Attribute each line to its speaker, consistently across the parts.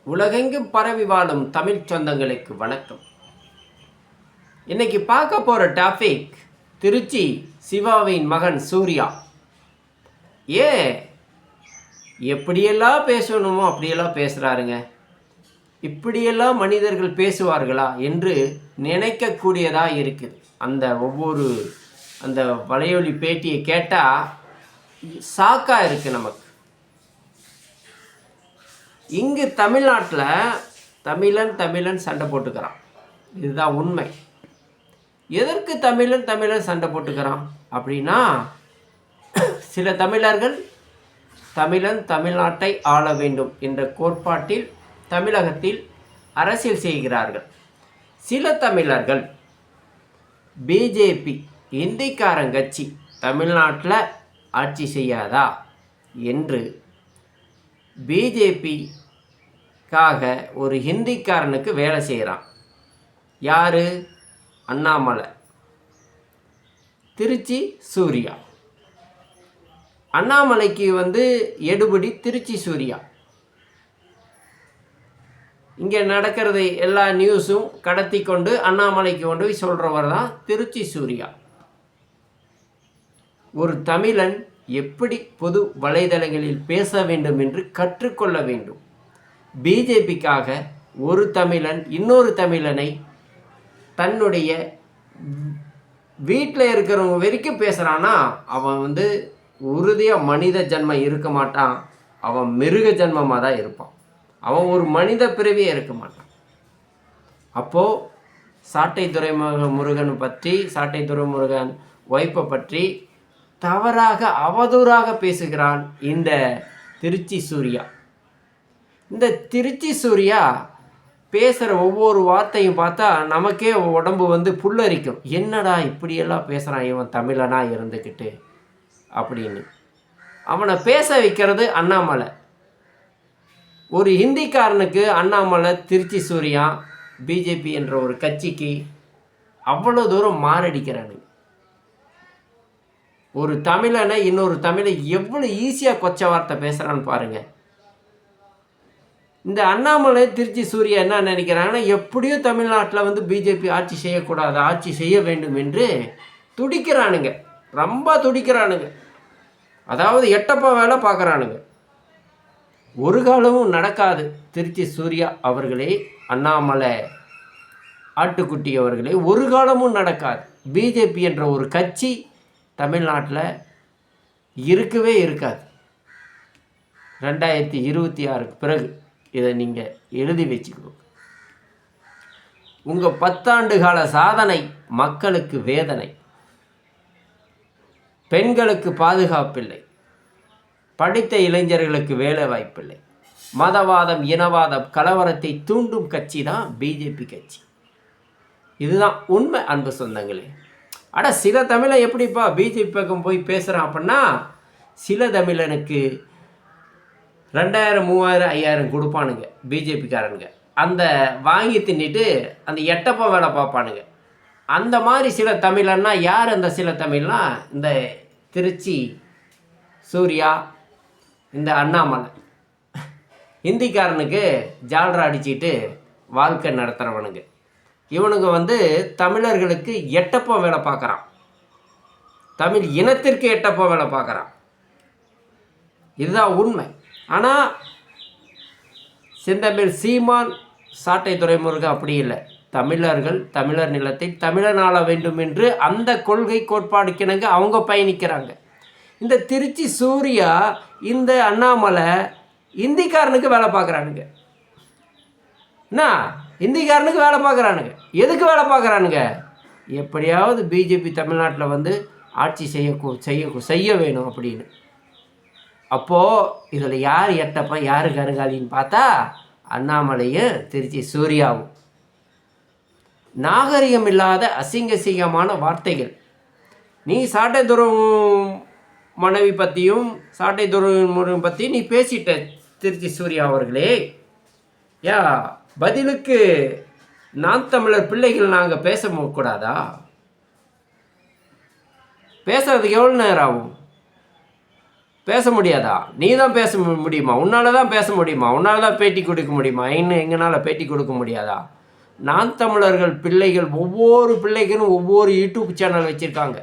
Speaker 1: உலகெங்கும் பரவி வாழும் தமிழ் சொந்தங்களுக்கு வணக்கம். இன்னைக்கு பார்க்க போகிற டாபிக் திருச்சி சிவாவின் மகன் சூர்யா. ஏன் எப்படியெல்லாம் பேசணுமோ அப்படியெல்லாம் பேசுகிறாருங்க. இப்படியெல்லாம் மனிதர்கள் பேசுவார்களா என்று நினைக்கக்கூடியதாக இருக்குது. அந்த வலையொலி பேட்டியை கேட்டால் ஷாக்காக இருக்குது நமக்கு. இங்கு தமிழ்நாட்டில் தமிழன் சண்டை போட்டுக்கிறான். இதுதான் உண்மை. எதற்கு தமிழன் சண்டை போட்டுக்கிறான் அப்படின்னா, சில தமிழர்கள் தமிழ்நாட்டை ஆள வேண்டும் என்ற கோட்பாட்டில் தமிழகத்தில் அரசியல் செய்கிறார்கள். சில தமிழர்கள் பிஜேபி இந்திக்காரங்கட்சி தமிழ்நாட்டில் ஆட்சி செய்யாதா என்று பிஜேபிக்காக ஒரு ஹிந்திக்காரனுக்கு வேலை செய்கிறான். யார்? அண்ணாமலை. திருச்சி சூர்யா. அண்ணாமலைக்கு எடுபடி திருச்சி சூர்யா. இங்கே நடக்கிறது எல்லா நியூஸும் கடத்தி கொண்டு அண்ணாமலைக்கு கொண்டு போய் சொல்கிறவர் தான் திருச்சி சூர்யா. ஒரு தமிழன் எப்படி பொது வலைதளங்களில் பேச வேண்டும் என்று கற்றுக்கொள்ள வேண்டும். பிஜேபிக்காக ஒரு தமிழன் இன்னொரு தமிழனை தன்னுடைய வீட்டில் இருக்கிறவங்க வரைக்கும் பேசுகிறான்னா, அவன் உறுதியாக மனித ஜன்மம் இருக்க மாட்டான். அவன் மிருக ஜன்மமாக தான் இருப்பான். அவன் ஒரு மனித பிறவியே இருக்க மாட்டான். அப்போது சாட்டை துரைமுருகன் ஒய்ஃபை பற்றி தவறாக அவதூறாக பேசுகிறான் இந்த திருச்சி சூர்யா. இந்த திருச்சி சூர்யா பேசுகிற ஒவ்வொரு வார்த்தையும் பார்த்தா நமக்கே உடம்பு புல்லரிக்கும். என்னடா இப்படியெல்லாம் பேசுகிறான் இவன் தமிழனாக இருந்துக்கிட்டு அப்படின்னு. அவனை பேச வைக்கிறது அண்ணாமலை. ஒரு ஹிந்திக்காரனுக்கு அண்ணாமலை திருச்சி சூர்யா பிஜேபி என்ற ஒரு கட்சிக்கு அவ்வளோ தூரம் மாரடிக்கிறானு. ஒரு தமிழனை இன்னொரு தமிழை எவ்வளோ ஈஸியாக கொச்ச வார்த்தை பேசுகிறான்னு பாருங்கள். இந்த அண்ணாமலை திருச்சி சூர்யா என்ன நினைக்கிறாங்கன்னா, எப்படியும் தமிழ்நாட்டில் பிஜேபி ஆட்சி செய்யக்கூடாது, ஆட்சி செய்ய வேண்டும் என்று துடிக்கிறானுங்க. ரொம்ப துடிக்கிறானுங்க. அதாவது எட்டப்பா வேலை பார்க்குறானுங்க. ஒரு காலமும் நடக்காது. திருச்சி சூர்யா அவர்களே, அண்ணாமலை ஆட்டுக்குட்டி அவர்களே, ஒரு காலமும் நடக்காது. பிஜேபி என்ற ஒரு கட்சி தமிழ்நாட்டில் இருக்கவே இருக்காது. 2026 பிறகு இதை நீங்கள் எழுதி வச்சுக்கணும். உங்கள் 10 ஆண்டு கால சாதனை மக்களுக்கு வேதனை. பெண்களுக்கு பாதுகாப்பில்லை, படித்த இளைஞர்களுக்கு வேலை வாய்ப்பில்லை, மதவாதம் இனவாதம் கலவரத்தை தூண்டும் கட்சி தான் பிஜேபி கட்சி. இதுதான் உண்மை அன்பு சொந்தங்களே. ஆனால் சில தமிழன் எப்படிப்பா பிஜேபி பக்கம் போய் பேசுகிறான் அப்படின்னா, சில தமிழனுக்கு 2000 3000 5000 கொடுப்பானுங்க பிஜேபிக்காரனுங்க. அந்த வாங்கி தின்னிட்டு அந்த எட்டப்பா வேலை பார்ப்பானுங்க. அந்த மாதிரி சில தமிழன்னா யார்? அந்த சில தமிழ்னா இந்த திருச்சி சூர்யா, இந்த அண்ணாமலை. ஹிந்திக்காரனுக்கு ஜால்ரா அடிச்சிட்டு வாழ்க்கை நடத்துகிறவனுங்க. இவனுங்க தமிழர்களுக்கு எட்டப்போ வேலை பார்க்குறான். தமிழ் இனத்திற்கு எட்டப்போ வேலை பார்க்குறான். இதுதான் உண்மை. ஆனால் செந்தமிழ் சீமான், சாட்டை துரைமுருகன் அப்படி இல்லை. தமிழர்கள் தமிழர் நிலத்தை தமிழன் ஆள வேண்டும் என்று அந்த கொள்கை கோட்பாடுக்கிணங்க அவங்க பயணிக்கிறாங்க. இந்த திருச்சி சூர்யா, இந்த அண்ணாமலை இந்திக்காரனுக்கு வேலை பார்க்குறானுங்க. என்ன இந்திக்காரனுக்கு வேலை பார்க்குறானுங்க. எதுக்கு வேலை பார்க்குறானுங்க? எப்படியாவது பிஜேபி தமிழ்நாட்டில் ஆட்சி செய்ய வேணும் அப்படின்னு. அப்போது இதில் யார் எட்டப்பா யார் கருங்காலின்னு பார்த்தா அண்ணாமலையும் திருச்சி சூர்யாவும். நாகரிகம் இல்லாத அசிங்கமான வார்த்தைகள். நீ சாட்டை துரம் மனைவி பற்றியும் சாட்டை துரம் பற்றியும் நீ பேசிட்ட திருச்சி சூர்யா அவர்களே. பதிலுக்கு நான் தமிழர் பிள்ளைகள் நாங்கள் பேசக்கூடாதா? பேசுறதுக்கு எவ்வளோ நேரம் ஆகும்? பேச முடியாதா? நீ தான் பேச முடியுமா? உன்னால் தான் பேச முடியுமா? உன்னால் தான் பேட்டி கொடுக்க முடியுமா? இன்னும் எங்களால் பேட்டி கொடுக்க முடியாதா? நான் தமிழர்கள் பிள்ளைகள் ஒவ்வொரு பிள்ளைகளும் ஒவ்வொரு யூடியூப் சேனல் வச்சுருக்காங்க.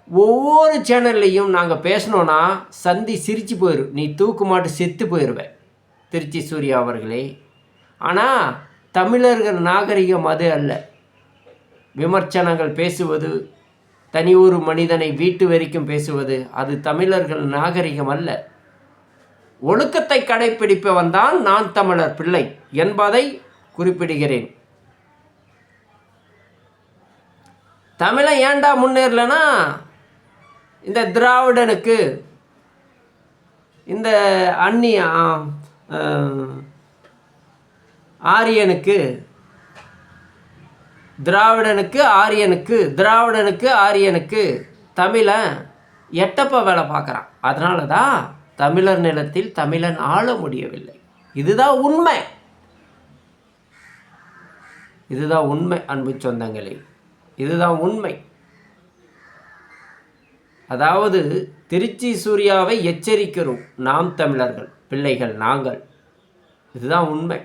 Speaker 1: ஒவ்வொரு சேனல்லையும் நாங்கள் பேசினோன்னா சந்தி சிரித்து போயிடும். நீ தூக்கு மாட்டு செத்து போயிடுவேன் திருச்சி சூர்யா அவர்களே. ஆனால் தமிழர்கள் நாகரிகம் அது அல்ல. விமர்சனங்கள் பேசுவது, தனி ஒரு மனிதனை வீட்டு வரைக்கும் பேசுவது, அது தமிழர்கள் நாகரிகம் அல்ல. ஒழுக்கத்தை கடைப்பிடிப்பவன் தான் நான் தமிழர் பிள்ளை என்பதை குறிப்பிடுகிறேன். தமிழை ஏண்டா முன்னேறலன்னா, இந்த திராவிடனுக்கு, இந்த அந்நிய ஆரியனுக்கு, திராவிடனுக்கு ஆரியனுக்கு தமிழன் எட்டப்ப வேலை பார்க்குறான். அதனால தான் தமிழர் நிலத்தில் தமிழன் ஆள முடியவில்லை. இதுதான் உண்மை. இதுதான் உண்மை அன்பு சொந்தங்களே, இதுதான் உண்மை. அதாவது திருச்சி சூர்யாவை எச்சரிக்கிறோம் நாம் தமிழர்கள் பிள்ளைகள் நாங்கள். இதுதான் உண்மை.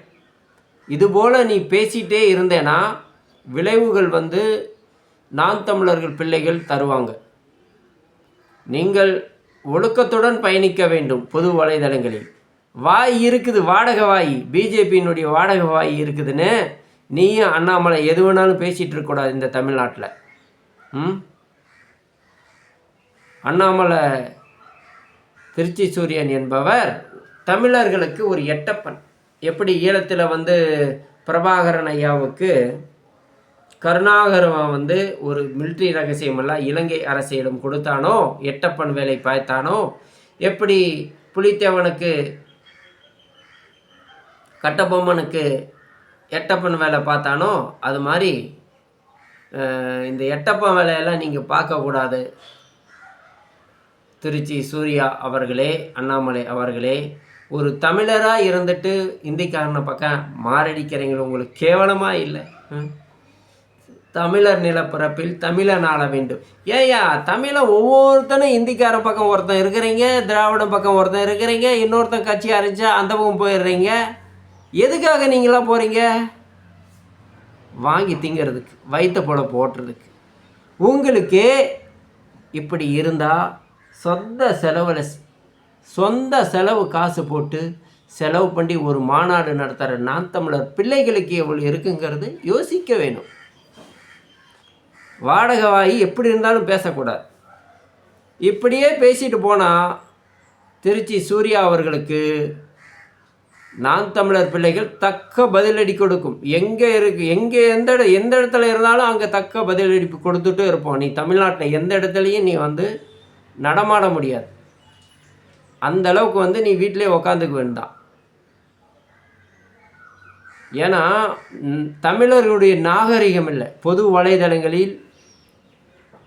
Speaker 1: இதுபோல் நீ பேசிகிட்டே இருந்தேன்னா விளைவுகள் நான் தமிழர்கள் பிள்ளைகள் தருவாங்க. நீங்கள் ஒழுக்கத்துடன் பயணிக்க வேண்டும். பொது வலைதளங்களில் வாய் இருக்குது, வாடகை வாய், பிஜேபியினுடைய வாடகை வாய் இருக்குதுன்னு நீயும் அண்ணாமலை எது வேணாலும் பேசிகிட்டு இருக்கக்கூடாது இந்த தமிழ்நாட்டில். அண்ணாமலை திருச்சி சூரியன் என்பவர் தமிழர்களுக்கு ஒரு எட்டப்பன். எப்படி ஈழத்தில் பிரபாகரன் ஐயாவுக்கு கருணாகரன் ஒரு மிலிட்ரி ரகசியமெல்லாம் இலங்கை அரசியலும் கொடுத்தானோ, எட்டப்பன் வேலை பார்த்தானோ, எப்படி புலித்தேவனுக்கு கட்டபொம்மனுக்கு எட்டப்பன் வேலை பார்த்தானோ, அது மாதிரி இந்த எட்டப்பன் வேலையெல்லாம் நீங்கள் பார்க்கக்கூடாது. திருச்சி சூர்யா அவர்களே, அண்ணாமலை அவர்களே, ஒரு தமிழராக இருந்துட்டு இந்திக்காரனை பக்கம் மாரடிக்கிறீங்களோ உங்களுக்கு கேவலமாக இல்லை? தமிழர் நிலப்பரப்பில் தமிழன் ஆள வேண்டும். ஏயா தமிழை ஒவ்வொருத்தனும் இந்திக்காரன் பக்கம் ஒருத்தன் இருக்கிறீங்க, திராவிடம் பக்கம் ஒருத்தன் இருக்கிறீங்க, இன்னொருத்தன் கட்சி அரைச்சா அந்த பக்கம் போயிடுறீங்க. எதுக்காக நீங்களாம் போகிறீங்க? வாங்கி திங்கிறதுக்கு, வயிற்ற போல போட்டுறதுக்கு. உங்களுக்கு இப்படி இருந்தால் சொந்த செலவு காசு போட்டு செலவு பண்ணி ஒரு மாநாடு நடத்துகிற நான் தமிழர் பிள்ளைகளுக்கு எவ்வளோ இருக்குங்கிறது யோசிக்க வேணும். வாடகை வாய் எப்படி இருந்தாலும் பேசக்கூடாது. இப்படியே பேசிட்டு போனால் திருச்சி சூர்யா அவர்களுக்கு நான் தமிழர் பிள்ளைகள் தக்க பதிலடி கொடுக்கும். எங்கே எந்த இடத்துல இருந்தாலும் அங்கே தக்க பதிலடி கொடுத்துட்டு இருப்போம். நீ தமிழ்நாட்டில் எந்த இடத்துலையும் நீ நடமாட முடியாது. அந்த அளவுக்கு நீ வீட்டிலே உக்காந்துக்க வேண்டாம். ஏன்னா தமிழர்களுடைய நாகரிகம் இல்லை. பொது வலைதளங்களில்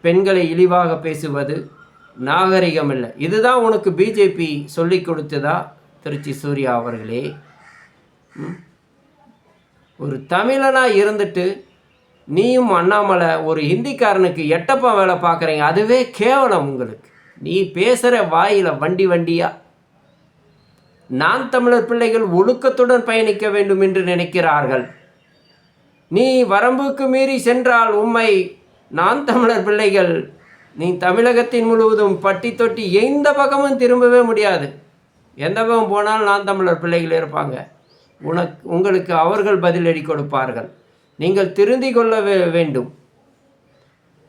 Speaker 1: பெண்களை இழிவாக பேசுவது நாகரிகம் இல்லை. இதுதான் உனக்கு பிஜேபி சொல்லி கொடுத்ததா திருச்சி சூர்யா அவர்களே? ஒரு தமிழனாக இருந்துட்டு நீயும் அண்ணாமலை ஒரு ஹிந்திக்காரனுக்கு எட்டப்பா வேலை பார்க்குறீங்க. அதுவே கேவலம் உங்களுக்கு. நீ பேசுகிற வாயில் வண்டியாக நான் தமிழர் பிள்ளைகள் ஒழுக்கத்துடன் பயணிக்க வேண்டும் என்று நினைக்கிறார்கள். நீ வரம்புக்கு மீறி சென்றால் உம்மை நான் தமிழர் பிள்ளைகள் நீ தமிழகத்தின் முழுவதும் பட்டி தொட்டி எந்த பக்கமும் திரும்பவே முடியாது. எந்த பக்கம் போனாலும் நான் தமிழர் பிள்ளைகள் இருப்பாங்க. உங்களுக்கு அவர்கள் பதிலடி கொடுப்பார்கள். நீங்கள் திருந்தி கொள்ள வேண்டும்.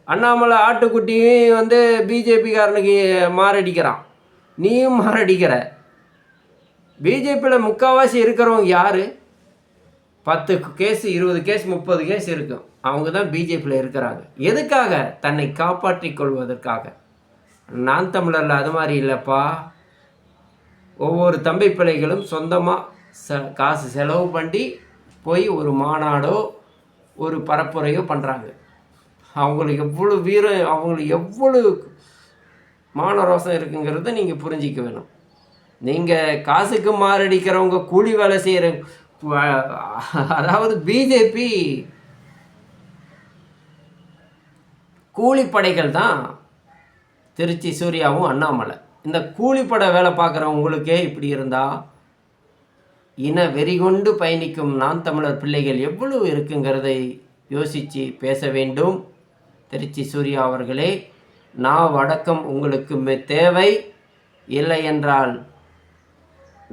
Speaker 1: அண்ணாமலை ஆட்டுக்குட்டியும் பிஜேபிக்காரனுக்கு மாரடிக்கிறான், நீயும் மாரடிக்கிற. பிஜேபியில் முக்கால்வாசி இருக்கிறவங்க யார்? 10 கேஸ் 20 கேஸ் 30 கேஸ் இருக்கும். அவங்க தான் பிஜேபியில் இருக்கிறாங்க. எதுக்காக? தன்னை காப்பாற்றி கொள்வதற்காக. நான் தமிழரில் அது மாதிரி இல்லைப்பா. ஒவ்வொரு தம்பி பிள்ளைகளும் சொந்தமாக காசு செலவு பண்ணி போய் ஒரு மாநாடோ ஒரு பரப்புரையோ பண்ணுறாங்க. அவங்களுக்கு எவ்வளோ வீரம், அவங்களுக்கு எவ்வளோ மானரோசம் இருக்குங்கிறத நீங்கள் புரிஞ்சிக்க வேணும். நீங்கள் காசுக்கு மாரடிக்கிறவங்க, கூலி வேலை செய்கிற, அதாவது பிஜேபி கூலிப்படைகள் தான் திருச்சி சூர்யாவும் அண்ணாமலை. இந்த கூலிப்பட வேலை பார்க்குற உங்களுக்கே இப்படி இருந்தால் இன வெறி கொண்டு பயணிக்கும் நான் தமிழர் பிள்ளைகள் எவ்வளவு இருக்குங்கிறதை யோசித்து பேச வேண்டும். திருச்சி சூர்யா அவர்களே, நாவடக்கம் உங்களுக்கு தேவை, இல்லை என்றால்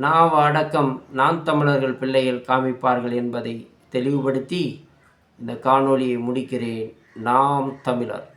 Speaker 1: நாவடக்கம் நான் தமிழர்கள் பிள்ளைகள் காமிப்பார்கள் என்பதை தெளிவுபடுத்தி இந்த காணொளியை முடிக்கிறேன். நாம் தமிழர்.